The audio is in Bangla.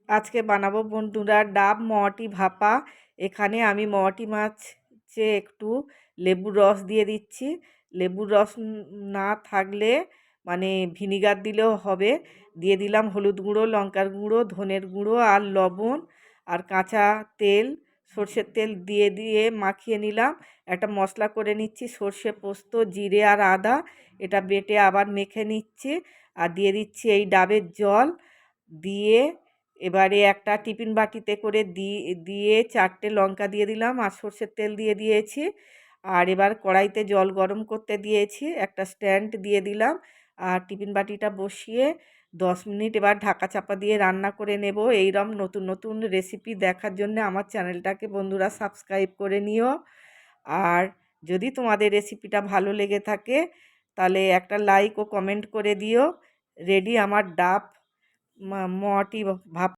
আজকে বানাবো বন্ধুরা ডাব মোয়াটি ভাপা। এখানে আমি মোয়াটি মাছে একটু লেবুর রস দিয়ে দিচ্ছি। লেবুর রস না থাকলে মানে ভিনিগার দিলেও হবে। দিয়ে দিলাম হলুদ গুঁড়ো, লঙ্কার গুঁড়ো, ধনের গুঁড়ো আর লবণ আর কাঁচা তেল, সর্ষের তেল দিয়ে দিয়ে মাখিয়ে নিলাম। একটা মশলা করে নিচ্ছি, সর্ষে, পোস্ত, জিরে আর আদা। এটা বেটে আবার মেখে নিচ্ছি আর দিয়ে দিচ্ছি এই ডাবের জল। দিয়ে এবারে একটা টিফিন বাটিতে করে দিয়ে 4টে লঙ্কা দিয়ে দিলাম আর সর্ষের তেল দিয়ে দিয়েছি। আর এবার কড়াইতে জল গরম করতে দিয়েছি, একটা স্ট্যান্ড দিয়ে দিলাম আর টিফিন বাটিটা বসিয়ে 10 মিনিট এবার ঢাকা চাপা দিয়ে রান্না করে নেব। এইরকম নতুন নতুন রেসিপি দেখার জন্য আমার চ্যানেলটাকে বন্ধুরা সাবস্ক্রাইব করে নিও। আর যদি তোমাদের রেসিপিটা ভালো লেগে থাকে তাহলে একটা লাইক ও কমেন্ট করে দিও। রেডি আমার ডাব মোয়াটি ভাপা।